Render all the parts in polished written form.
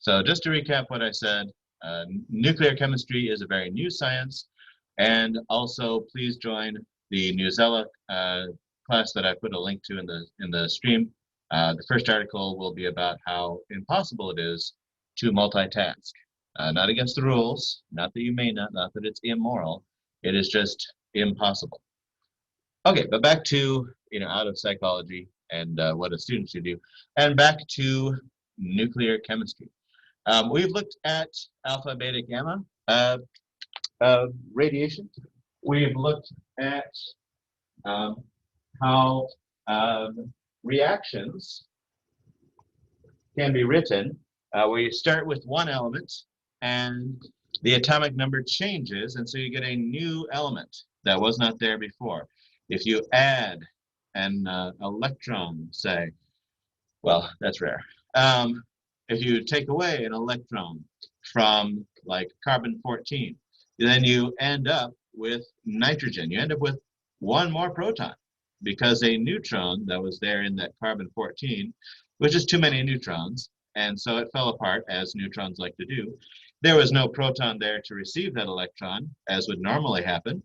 So just to recap what I said, nuclear chemistry is a very new science, and also please join the Newsella class that I put a link to in the stream. The first article will be about how impossible it is to multitask. Not against the rules, not that you may not that it's immoral. It is just impossible. Okay, but back to out of psychology and what a student should do, and back to nuclear chemistry. We've looked at alpha, beta, gamma radiation. We've looked at how reactions can be written where you start with one element and the atomic number changes, and so you get a new element that was not there before. If you add an electron, say, well, that's rare. If you take away an electron from like carbon-14, then you end up with nitrogen. You end up with one more proton because a neutron that was there in that carbon-14 was just too many neutrons, and so it fell apart, as neutrons like to do. There was no proton there to receive that electron, as would normally happen,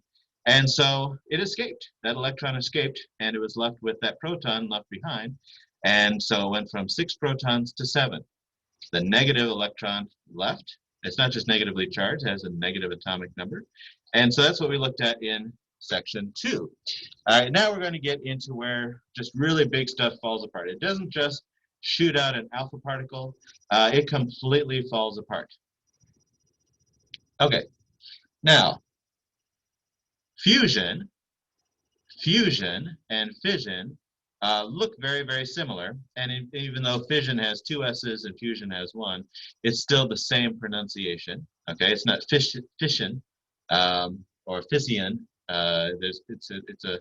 and so it escaped. That electron escaped, and it was left with that proton left behind, and so it went from 6 protons to 7. The negative electron left. It's not just negatively charged, it has a negative atomic number. And so that's what we looked at in section 2. All right, now we're going to get into where just really big stuff falls apart. It doesn't just shoot out an alpha particle, it completely falls apart. Okay, now fusion and fission look very, very similar, and even though fission has 2 S's and fusion has 1, it's still the same pronunciation. Okay, it's not fission or fission. It's a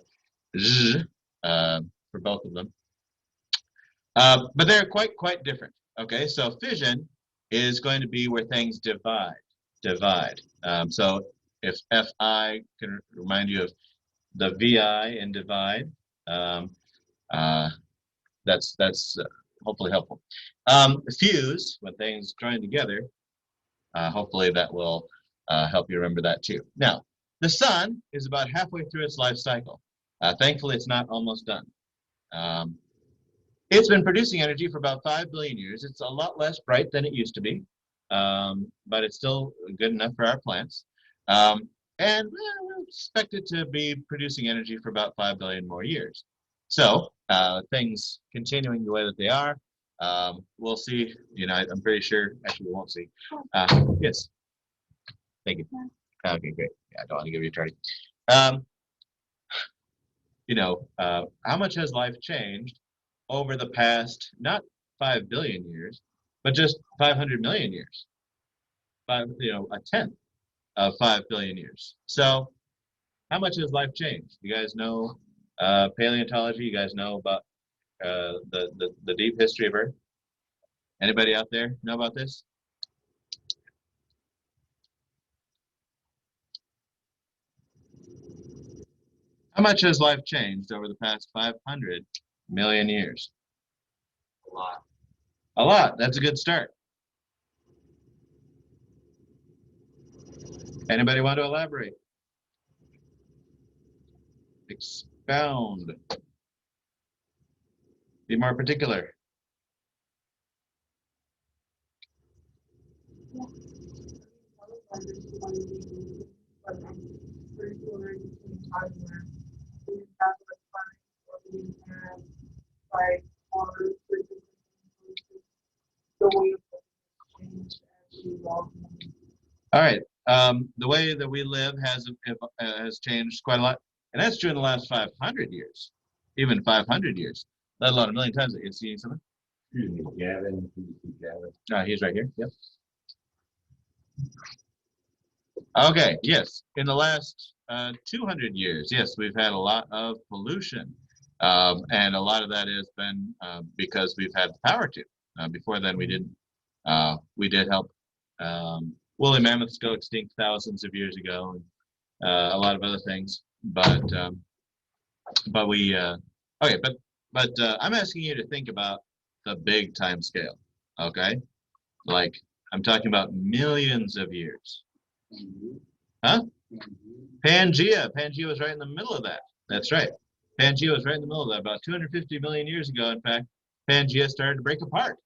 z for both of them, but they're quite different. Okay, so fission is going to be where things divide. So if Fi can remind you of the Vi in divide. That's hopefully helpful. Fuse, when things join together, hopefully that will help you remember that too. Now, the sun is about halfway through its life cycle. Thankfully, it's not almost done. It's been producing energy for about 5 billion years. It's a lot less bright than it used to be, but it's still good enough for our plants. And we expect it to be producing energy for about 5 billion more years. So things continuing the way that they are, we'll see. I'm pretty sure. Actually, we won't see. Yes. Thank you. Okay, great. Yeah, I don't want to give you a tardy. How much has life changed over the past, not 5 billion years, but just 500 million years? A tenth of 5 billion years. So how much has life changed? You guys know paleontology? You guys know about the deep history of Earth? Anybody out there know about this? How much has life changed over the past 500 million years? A lot. A lot. That's a good start. Anybody want to elaborate? Expound. Be more particular. All right. The way that we live has changed quite a lot, and that's true in the last 500 years, even 500 years, let alone a million times. You see something? Excuse me, Gavin. He's right here. Yep. Okay. Yes. In the last 200 years, yes, we've had a lot of pollution, and a lot of that has been because we've had the power to. Before then, we didn't. We did help woolly mammoths go extinct thousands of years ago, and a lot of other things. But we okay. But I'm asking you to think about the big time scale. Okay, Like, I'm talking about millions of years. Huh? Pangea. Pangea was right in the middle of that. That's right. Pangea was right in the middle of that. About 250 million years ago, in fact, Pangea started to break apart.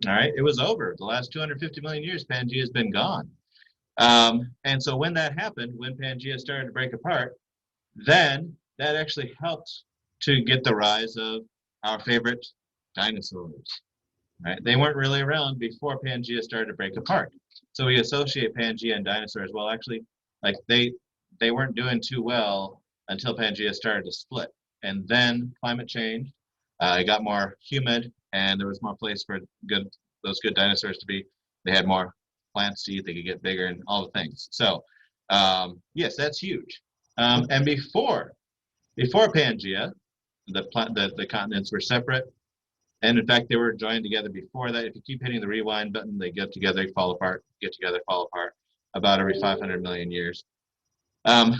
All right, it was over. The last 250 million years, Pangea has been gone. And so when that happened, when Pangea started to break apart, then that actually helped to get the rise of our favorite dinosaurs. Right? They weren't really around before Pangea started to break apart. So we associate Pangea and dinosaurs. Well, actually, like they weren't doing too well until Pangea started to split. And then climate changed. It got more humid, and there was more place for those good dinosaurs to be. They had more plants to eat. They could get bigger and all the things. So yes, that's huge. And before Pangea, the continents were separate. And in fact, they were joined together before that. If you keep hitting the rewind button, they get together, fall apart, get together, fall apart, about every 500 million years. About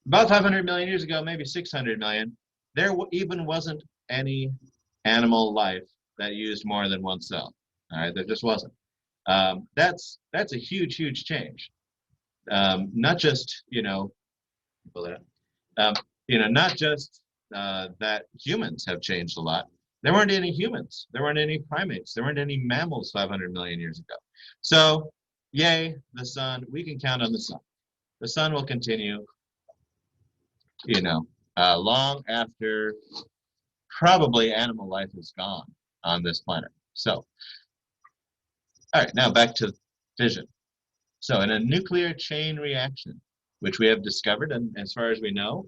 500 million years ago, maybe 600 million, there even wasn't any animal life that used more than one cell. All right, there just wasn't. That's a huge, huge change. Not just, not just that humans have changed a lot. There weren't any humans. There weren't any primates. There weren't any mammals 500 million years ago. So, yay, the sun. We can count on the sun. The sun will continue, long after probably animal life is gone on this planet. So, all right, now back to fission. So, in a nuclear chain reaction, which we have discovered, and as far as we know,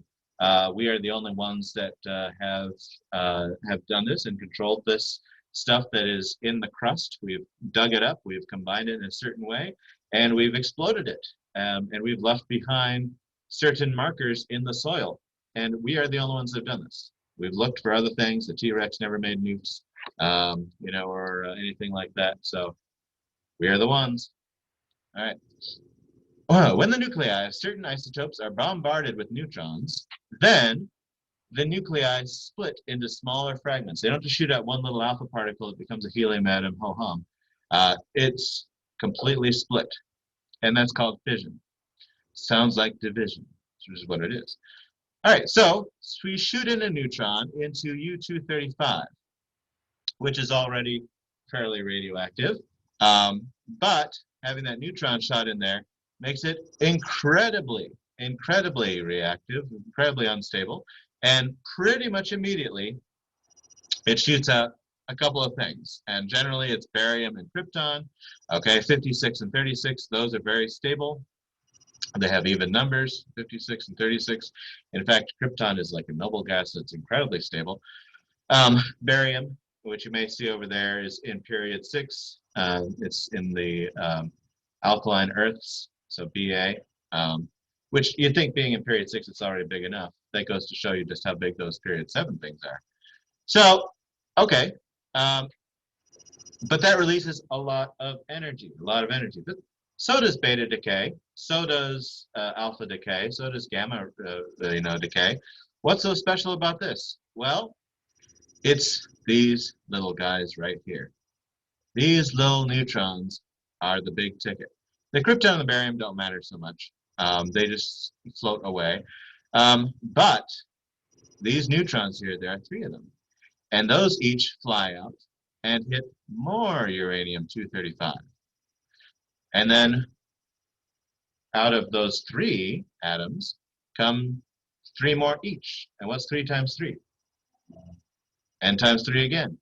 we are the only ones that have done this and controlled this stuff that is in the crust. We've dug it up, we've combined it in a certain way, and we've exploded it. And we've left behind certain markers in the soil. And we are the only ones that have done this. We've looked for other things. The T-Rex never made nukes, or anything like that. So we are the ones. All right. When the nuclei of certain isotopes are bombarded with neutrons, then the nuclei split into smaller fragments. They don't just shoot out one little alpha particle, it becomes a helium atom, ho-hum. It's completely split, and that's called fission. Sounds like division, which is what it is. All right, so we shoot in a neutron into U-235, which is already fairly radioactive, but having that neutron shot in there makes it incredibly reactive, incredibly unstable, and pretty much immediately it shoots out a couple of things. And generally it's barium and krypton. Okay, 56 and 36, those are very stable. They have even numbers, 56 and 36. In fact, krypton is like a noble gas that's incredibly stable. Barium, which you may see over there, is in period 6. It's in the alkaline earths, so Ba, which you'd think being in period 6, it's already big enough. That goes to show you just how big those period 7 things are. So, okay, but that releases a lot of energy, But so does beta decay, so does alpha decay, so does gamma decay. What's so special about this? Well, it's these little guys right here. These little neutrons are the big ticket. The krypton and the barium don't matter so much. They just float away. But these neutrons here, there are 3 of them. And those each fly out and hit more uranium-235. And then out of those 3 atoms come 3 more each. And what's 3 times 3? And times 3 again.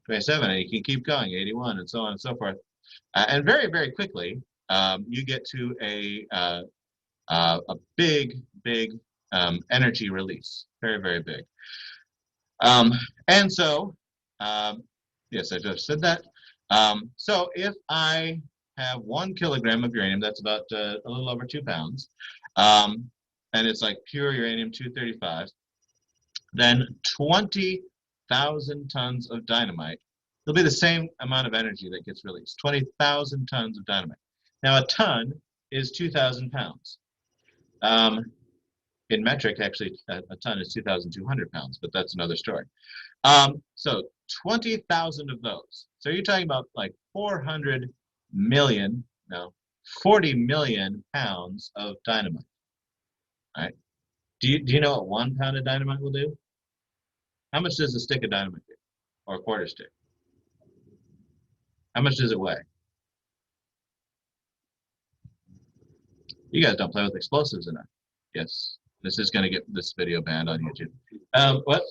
27, and you can keep going, 81, and so on and so forth. And very, very quickly, you get to a big energy release. Very, very big. And so, yes, I just said that. So if I have 1 kilogram of uranium, that's about a little over 2 pounds, and it's like pure uranium-235, then 20,000 tons of dynamite, it'll be the same amount of energy that gets released, 20,000 tons of dynamite. Now a ton is 2,000 pounds. In metric, actually, a ton is 2,200 pounds, but that's another story. So 20,000 of those. So you're talking about like 400 million, no, 40 million pounds of dynamite. All right. Do you know what 1 pound of dynamite will do? How much does a stick of dynamite do? Or a quarter stick? How much does it weigh? You guys don't play with explosives enough. Yes. This is going to get this video banned on YouTube. What?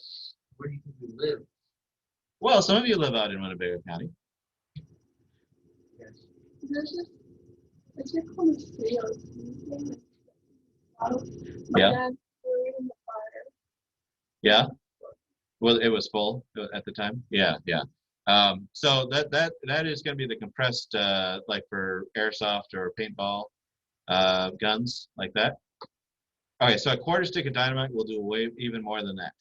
Where do you think we live? Well, some of you live out in Winnebago County. Yes. Is it called a field? Yeah. Yeah. Well, it was full at the time. Yeah, yeah. So that is going to be the compressed, like for airsoft or paintball guns like that. Okay, so a quarter stick of dynamite will do way even more than that.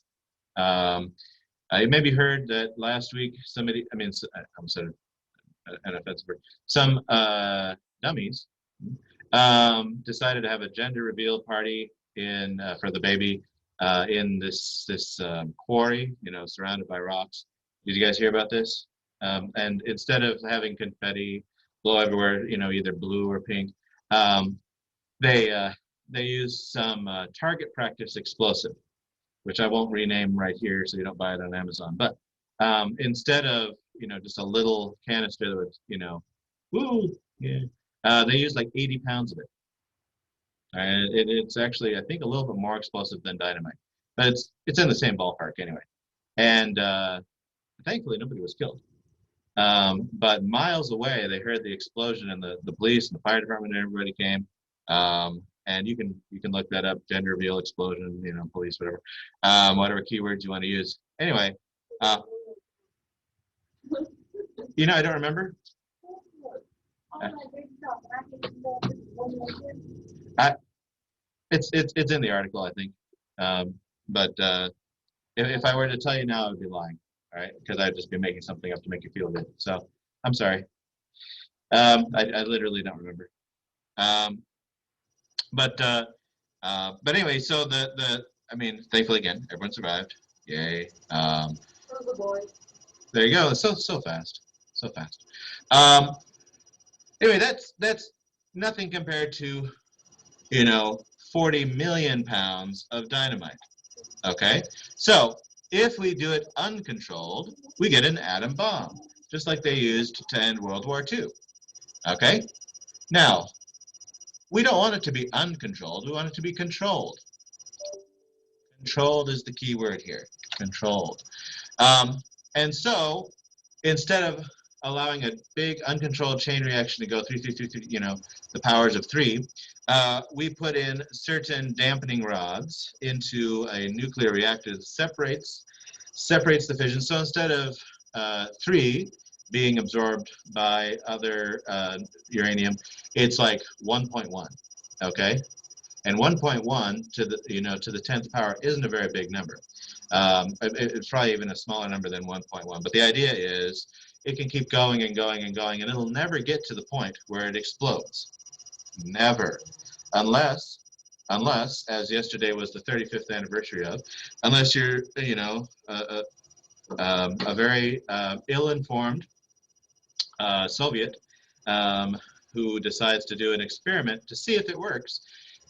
I maybe heard that last week somebody, I mean, I'm sorry, an offensive word, some dummies decided to have a gender reveal party in for the baby in this quarry, you know, surrounded by rocks. Did you guys hear about this? And instead of having confetti blow everywhere, you know, either blue or pink, they used some target practice explosive, which I won't rename right here so you don't buy it on Amazon. But instead of, you know, just a little canister that would, you know, woo, yeah, they used like 80 pounds of it. It's actually, I think, a little bit more explosive than dynamite, but it's in the same ballpark anyway. And thankfully, nobody was killed. But miles away, they heard the explosion, and the police and the fire department and everybody came. And you can look that up: gender reveal explosion, you know, police, whatever, whatever keywords you want to use. Anyway, you know, I don't remember. It's in the article, I think. But if I were to tell you now, I would be lying, all right? Because I'd just be making something up to make you feel good. So I'm sorry. I literally don't remember. But anyway, so I mean, thankfully again, everyone survived. Yay. There you go. So fast, so fast. Anyway, that's nothing compared to, you know, 40 million pounds of dynamite. Okay, so if we do it uncontrolled, we get an atom bomb, just like they used to end World War II. Okay, now we don't want it to be uncontrolled. We want it to be controlled. Controlled is the key word here. Controlled. And so instead of allowing a big uncontrolled chain reaction to go through, you know, the powers of 3, we put in certain dampening rods into a nuclear reactor that separates the fission. So instead of 3 being absorbed by other uranium, it's like 1.1. Okay, and 1.1 to the, you know, to the 10th power isn't a very big number. It's probably even a smaller number than 1.1. But the idea is it can keep going and going and going, and it'll never get to the point where it explodes. Never. Unless, as yesterday was the 35th anniversary of, unless you're, you know, a very ill-informed Soviet who decides to do an experiment to see if it works,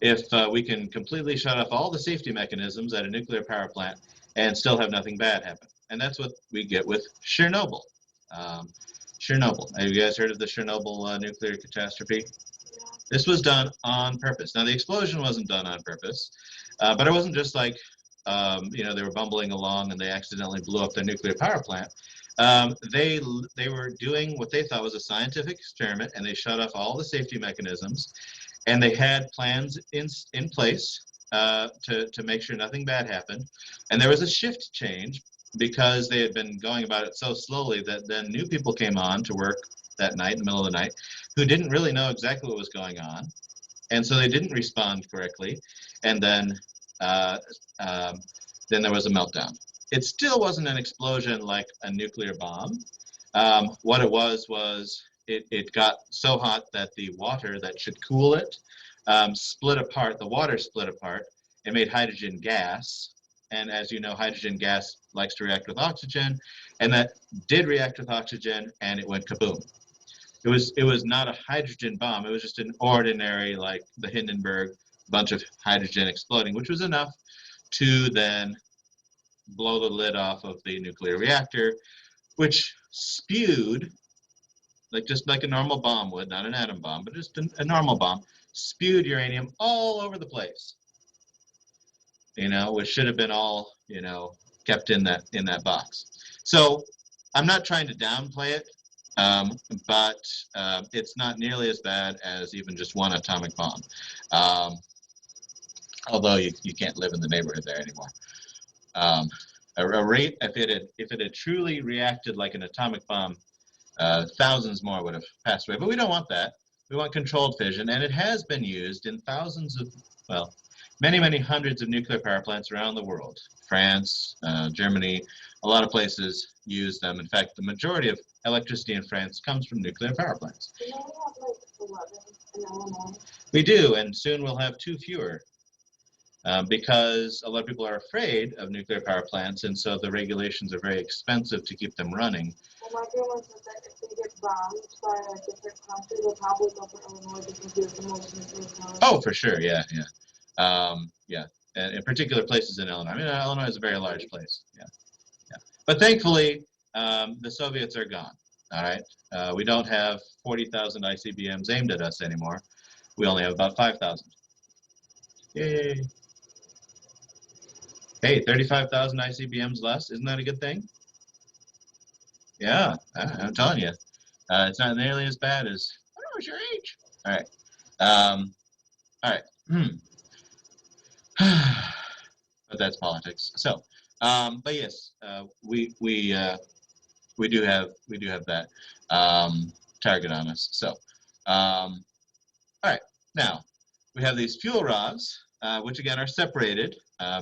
if we can completely shut off all the safety mechanisms at a nuclear power plant and still have nothing bad happen. And that's what we get with Chernobyl. Chernobyl. Have you guys heard of the Chernobyl nuclear catastrophe? This was done on purpose. Now, the explosion wasn't done on purpose, but it wasn't just like, you know, they were bumbling along and they accidentally blew up their nuclear power plant. They were doing what they thought was a scientific experiment, and they shut off all the safety mechanisms, and they had plans in place to make sure nothing bad happened. And there was a shift change because they had been going about it so slowly that then new people came on to work that night, in the middle of the night, who didn't really know exactly what was going on. And so they didn't respond correctly. And then there was a meltdown. It still wasn't an explosion like a nuclear bomb. What it was it got so hot that the water that should cool it split apart. The water split apart. It made hydrogen gas. And as you know, hydrogen gas likes to react with oxygen, and that did react with oxygen, and it went kaboom. It was not a hydrogen bomb. It was just an ordinary, like the Hindenburg, bunch of hydrogen exploding, which was enough to then blow the lid off of the nuclear reactor, which spewed, like just like a normal bomb would, not an atom bomb, but just a normal bomb, spewed uranium all over the place. You know, which should have been all, you know, kept in that box. So I'm not trying to downplay it, but it's not nearly as bad as even just one atomic bomb. Although you can't live in the neighborhood there anymore. A rate, if it had truly reacted like an atomic bomb, thousands more would have passed away. But we don't want that. We want controlled fission, and it has been used in thousands of, well, many, many hundreds of nuclear power plants around the world. France, Germany, a lot of places use them. In fact, the majority of electricity in France comes from nuclear power plants. Do they have like 11 in Illinois? We do, and soon we'll have 2 fewer. Because a lot of people are afraid of nuclear power plants, and so the regulations are very expensive to keep them running. Well, my grandma said that if they get bombed by a different country, they'll probably go for Illinois because it's the most nuclear power. Oh, for sure, yeah. Yeah, and in particular places in Illinois. I mean, Illinois is a very large place, yeah. But thankfully, the Soviets are gone, all right? We don't have 40,000 ICBMs aimed at us anymore. We only have about 5,000. Yay. Hey, 35,000 ICBMs less, isn't that a good thing? Yeah, I'm telling you. It's not nearly as bad as, what was your age? All right. But that's politics. So, but yes, we do have that target on us. So, all right. Now we have these fuel rods, which again are separated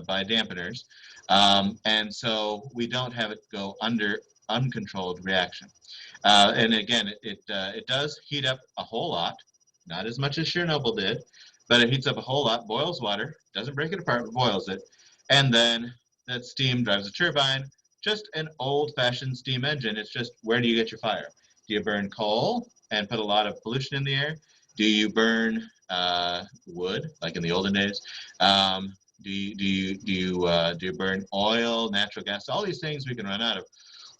by dampeners, and so we don't have it go under uncontrolled reaction. And again, it does heat up a whole lot, not as much as Chernobyl did, but it heats up a whole lot, boils water, doesn't break it apart, but boils it, and then that steam drives a turbine, just an old-fashioned steam engine. It's just, where do you get your fire? Do you burn coal and put a lot of pollution in the air? Do you burn wood, like in the olden days? Do you burn oil, natural gas? All these things we can run out of.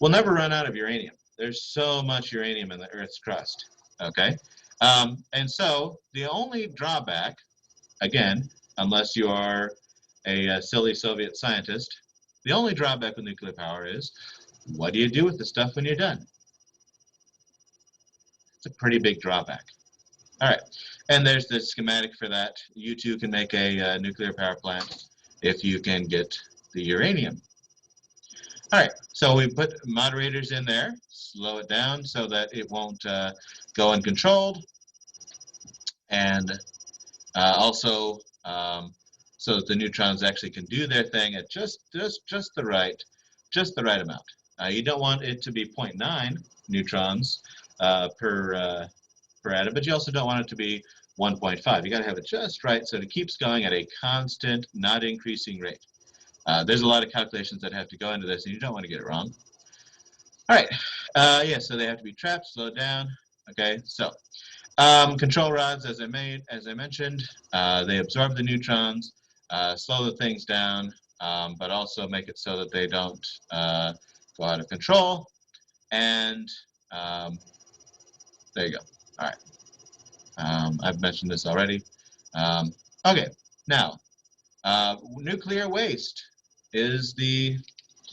We'll never run out of uranium. There's so much uranium in the Earth's crust, okay? And so the only drawback, again, unless you are a silly Soviet scientist, the only drawback with nuclear power is, what do you do with the stuff when you're done? It's a pretty big drawback. All right, and there's the schematic for that. You too can make a nuclear power plant if you can get the uranium. All right, so we put moderators in there, slow it down so that it won't go uncontrolled, and also so that the neutrons actually can do their thing at just the right amount. You don't want it to be 0.9 neutrons per atom, but you also don't want it to be 1.5. You got to have it just right so it keeps going at a constant, not increasing rate. There's a lot of calculations that have to go into this, and you don't want to get it wrong. All right, yeah, so they have to be trapped, slowed down. Okay, so control rods, as I mentioned, they absorb the neutrons, slow the things down, but also make it so that they don't go out of control. And there you go. All right, I've mentioned this already. Okay, now nuclear waste is the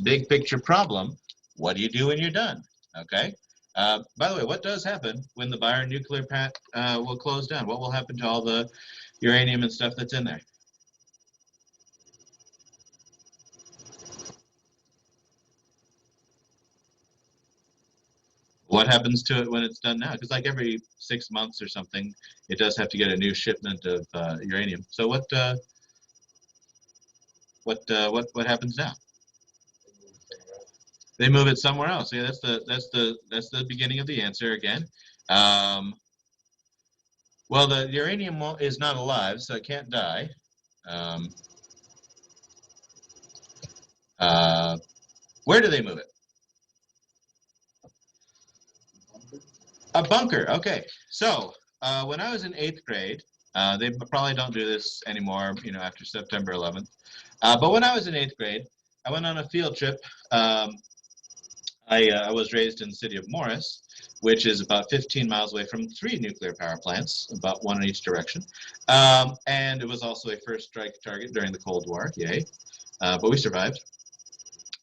big picture problem. What do you do when you're done? Okay. By the way, what does happen when the Byron nuclear plant will close down? What will happen to all the uranium and stuff that's in there? What happens to it when it's done now? Because like every 6 months or something, it does have to get a new shipment of uranium. So what happens now? They move it somewhere else. Yeah, that's the beginning of the answer again. Well, the uranium is not alive, so it can't die. Where do they move it? A bunker. Okay. So when I was in 8th grade, they probably don't do this anymore, you know, after September 11th. But when I was in 8th grade, I went on a field trip. I was raised in the city of Morris, which is about 15 miles away from 3 nuclear power plants, about 1 in each direction. And it was also a first strike target during the Cold War. Yay. But we survived.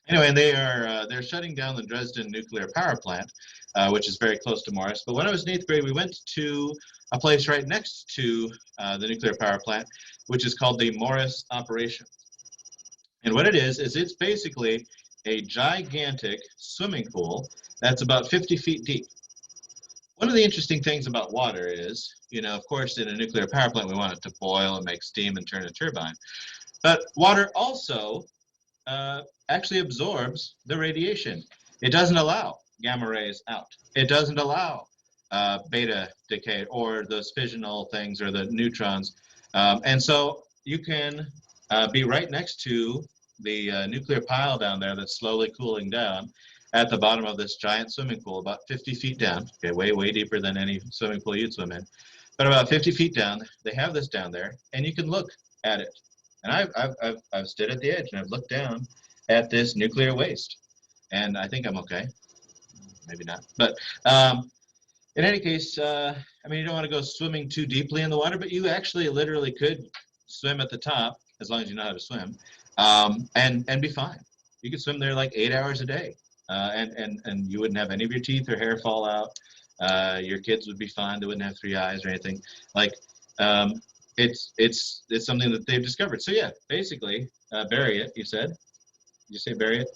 Anyway, and they're shutting down the Dresden nuclear power plant, which is very close to Morris. But when I was in 8th grade, we went to a place right next to the nuclear power plant, which is called the Morris Operation. And what it is it's basically a gigantic swimming pool that's about 50 feet deep. One of the interesting things about water is, you know, of course, in a nuclear power plant, we want it to boil and make steam and turn a turbine. But water also actually absorbs the radiation. It doesn't allow gamma rays out. It doesn't allow beta decay or those fissional things or the neutrons. And so you can be right next to the nuclear pile down there that's slowly cooling down at the bottom of this giant swimming pool, about 50 feet down, okay, way, way deeper than any swimming pool you'd swim in, but about 50 feet down. They have this down there, and you can look at it. And I've stood at the edge, and I've looked down at this nuclear waste, and I think I'm okay. Maybe not, but in any case, I mean, you don't want to go swimming too deeply in the water, but you actually literally could swim at the top, as long as you know how to swim, and be fine. You could swim there like 8 hours a day, and you wouldn't have any of your teeth or hair fall out. Your kids would be fine. They wouldn't have 3 eyes or anything. Like, it's something that they've discovered. So yeah, basically, bury it. You said. Did you say bury it?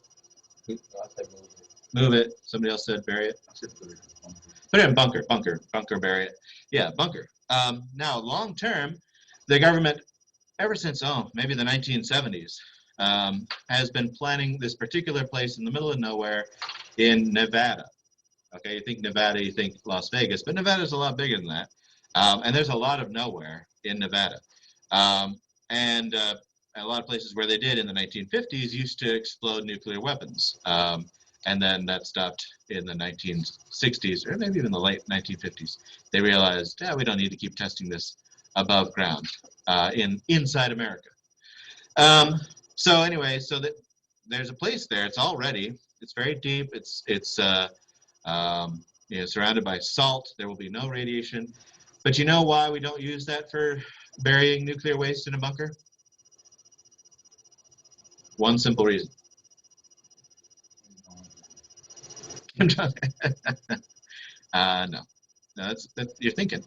Move it. Somebody else said bury it. Put it in bunker, bury it. Yeah, bunker. Now, long term, the government, ever since, maybe the 1970s, has been planning this particular place in the middle of nowhere in Nevada. Okay, you think Nevada, you think Las Vegas, but Nevada's a lot bigger than that. And there's a lot of nowhere in Nevada. And a lot of places where they did in the 1950s used to explode nuclear weapons. And then that stopped in the 1960s, or maybe even the late 1950s. They realized, we don't need to keep testing this above ground inside America. So anyway, so that there's a place there. It's all ready. It's very deep. It's surrounded by salt. There will be no radiation. But you know why we don't use that for burying nuclear waste in a bunker? One simple reason. No, that's you're thinking,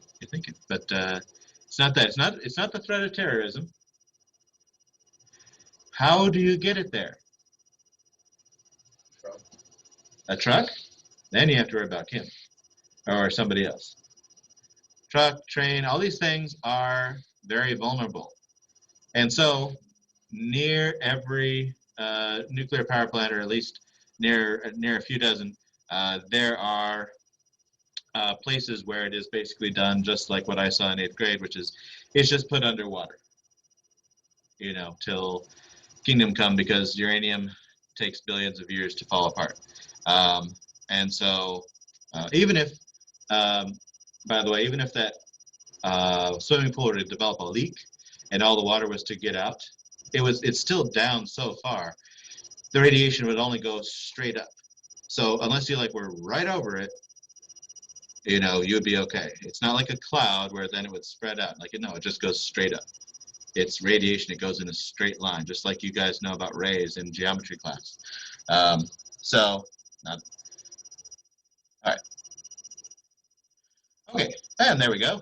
but it's not that. It's not the threat of terrorism. How do you get it there? A truck? Then you have to worry about him or somebody else. Truck, train, all these things are very vulnerable, and so near every nuclear power plant, or at least near a few dozen, there are places where it is basically done just like what I saw in 8th grade, which is it's just put underwater, you know, till kingdom come, because uranium takes billions of years to fall apart. And so even if, by the way, even if that swimming pool were to develop a leak and all the water was to get out, it's still down so far, the radiation would only go straight up. So unless you were right over it, you know, you would be okay. It's not like a cloud where then it would spread out. No, it just goes straight up. It's radiation. It goes in a straight line, just like you guys know about rays in geometry class. All right. Okay, and there we go.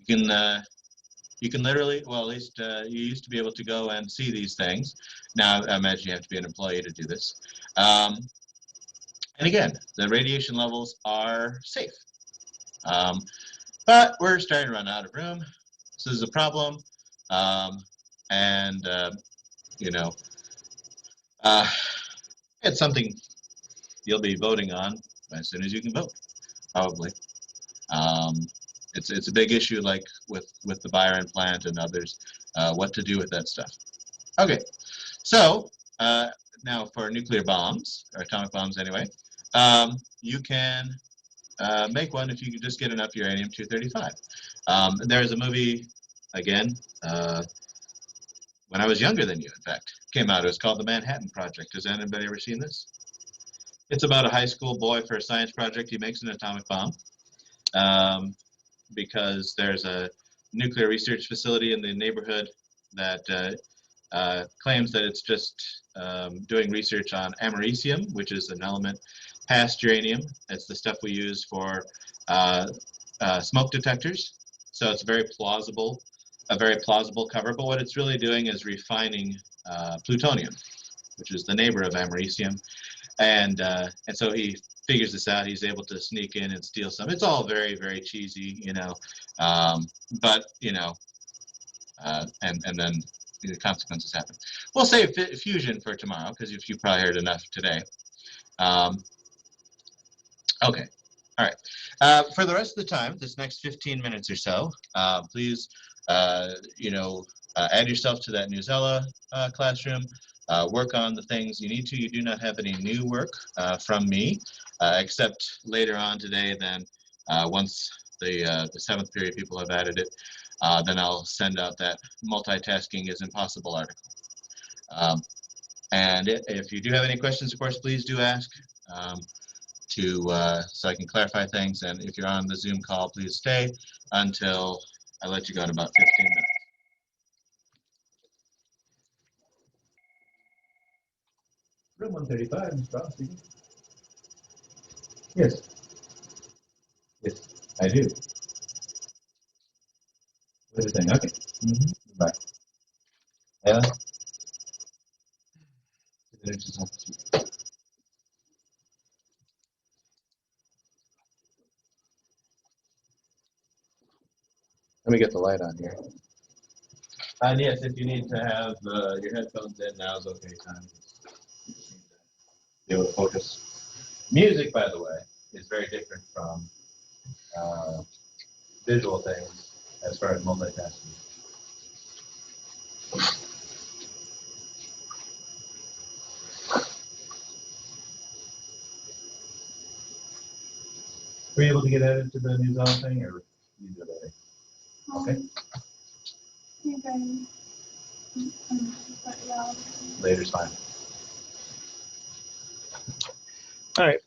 You can literally, well, at least you used to be able to go and see these things. Now, I imagine you have to be an employee to do this. And again, the radiation levels are safe. But we're starting to run out of room. This is a problem. You know, it's something you'll be voting on as soon as you can vote, probably. It's a big issue, like with the Byron plant and others, what to do with that stuff. Okay, So now for nuclear bombs, or atomic bombs anyway, you can make one if you can just get enough uranium-235. There's a movie, again, when I was younger than you, in fact, came out. It was called The Manhattan Project. Has anybody ever seen this? It's about a high school boy for a science project. He makes an atomic bomb because there's a nuclear research facility in the neighborhood that claims that it's just doing research on americium, which is an element past uranium. It's the stuff we use for smoke detectors. So it's a very plausible cover. But what it's really doing is refining plutonium, which is the neighbor of americium, and so he figures this out. He's able to sneak in and steal some. It's all very, very cheesy, you know, but you know, and then the consequences happen. We'll save fusion for tomorrow because you probably heard enough today. Okay, all right. For the rest of the time, this next 15 minutes or so, please, you know, add yourself to that Newsella classroom. Work on the things you need to. You do not have any new work from me, except later on today. Then once the 7th period people have added it, then I'll send out that multitasking is impossible article. And if you do have any questions, of course, please do ask so I can clarify things. And if you're on the Zoom call, please stay until I let you go in about 15 minutes. Room 135, Mr. Ross, speaking. Yes. Yes, I do. What is it saying? Okay. Bye. Yeah. Let me get the light on here. And yes, if you need to have your headphones in, now is okay time. Be able to focus. Music, by the way, is very different from visual things as far as multitasking. Were you able to get added to the New Zealand thing, or you do that? Okay. Later's fine. All right.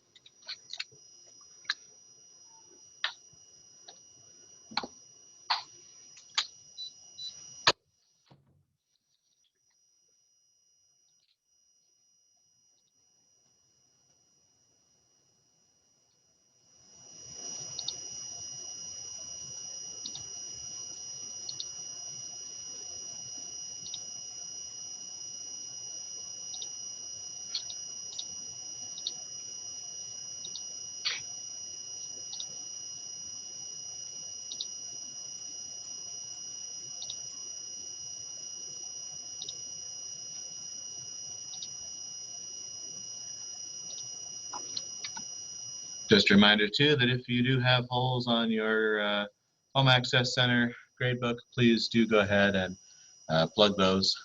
Just a reminder, too, that if you do have holes on your Home Access Center gradebook, please do go ahead and plug those